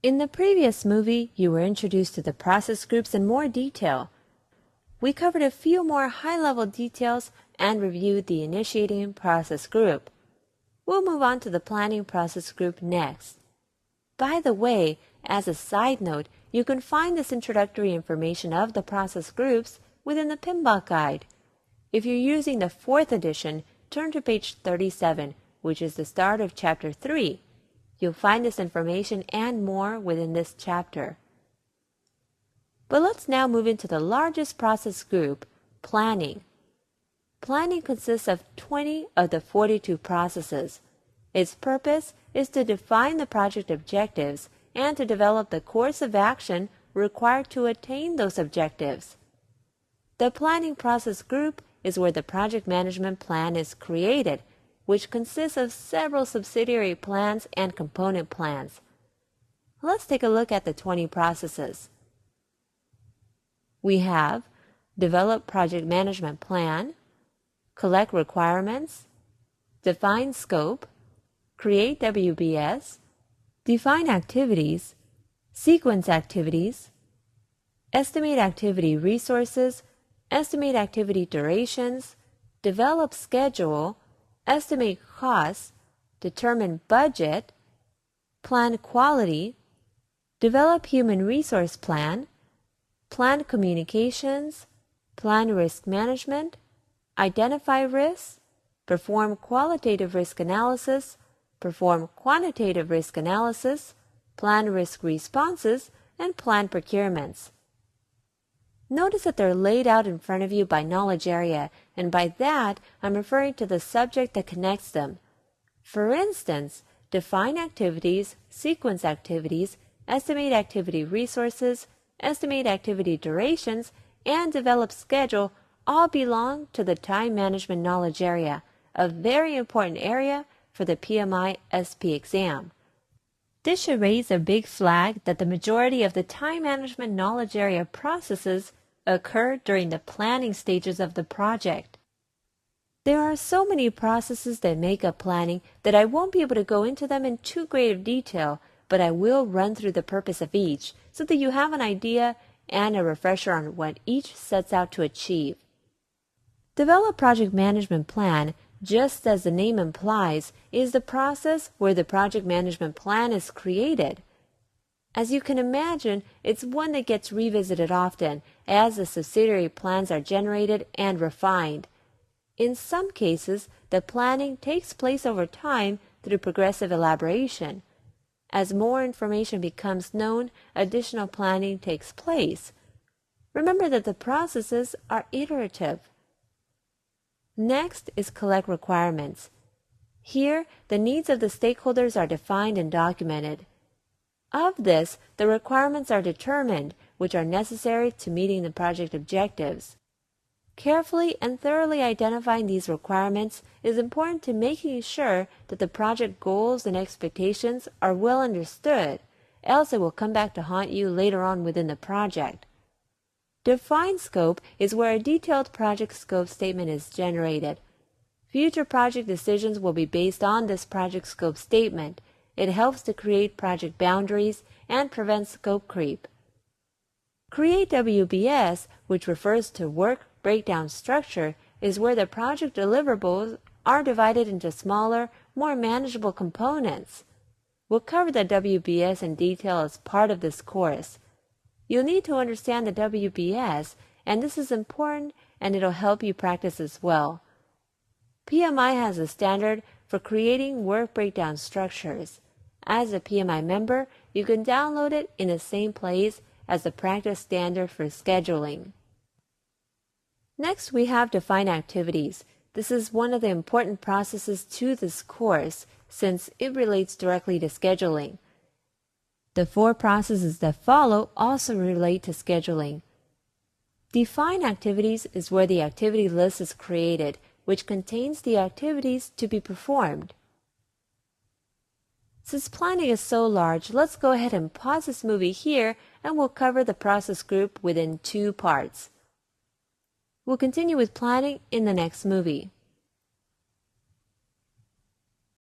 In the previous movie, you were introduced to the process groups in more detail. We covered a few more high-level details and reviewed the initiating process group. We'll move on to the planning process group next. By the way, as a side note, you can find this introductory information of the process groups within the PMBOK guide. If you're using the 4th edition, turn to page 37, which is the start of Chapter 3. You'll find this information and more within this chapter. But let's now move into the largest process group, planning. Planning consists of 20 of the 42 processes. Its purpose is to define the project objectives and to develop the course of action required to attain those objectives. The planning process group is where the project management plan is created, which consists of several subsidiary plans and component plans. Let's take a look at the 20 processes. We have develop project management plan, collect requirements, define scope, create WBS, define activities, sequence activities, estimate activity resources, estimate activity durations, develop schedule, estimate costs, determine budget, plan quality, develop human resource plan, plan communications, plan risk management, identify risks, perform qualitative risk analysis, perform quantitative risk analysis, plan risk responses, and plan procurements. Notice that they're laid out in front of you by knowledge area, and by that, I'm referring to the subject that connects them. For instance, define activities, sequence activities, estimate activity resources, estimate activity durations, and develop schedule all belong to the time management knowledge area, a very important area for the PMI SP exam. This should raise a big flag that the majority of the time management knowledge area processes occur during the planning stages of the project. There are so many processes that make up planning that I won't be able to go into them in too great of detail, but I will run through the purpose of each so that you have an idea and a refresher on what each sets out to achieve. Develop project management plan, just as the name implies, is the process where the project management plan is created. As you can imagine, it's one that gets revisited often as the subsidiary plans are generated and refined. In some cases, the planning takes place over time through progressive elaboration. As more information becomes known, additional planning takes place. Remember that the processes are iterative. Next is collect requirements. Here, the needs of the stakeholders are defined and documented. Of this, the requirements are determined, which are necessary to meeting the project objectives. Carefully and thoroughly identifying these requirements is important to making sure that the project goals and expectations are well understood, else it will come back to haunt you later on within the project. Define scope is where a detailed project scope statement is generated. Future project decisions will be based on this project scope statement. It helps to create project boundaries and prevent scope creep. Create WBS, which refers to work breakdown structure, is where the project deliverables are divided into smaller, more manageable components. We'll cover the WBS in detail as part of this course. You'll need to understand the WBS, and this is important and it'll help you practice as well. PMI has a standard for creating work breakdown structures. As a PMI member, you can download it in the same place as the practice standard for scheduling. Next, we have define activities. This is one of the important processes to this course since it relates directly to scheduling. The 4 processes that follow also relate to scheduling. Define activities is where the activity list is created, which contains the activities to be performed. Since planning is so large, let's go ahead and pause this movie here and we'll cover the process group within 2 parts. We'll continue with planning in the next movie.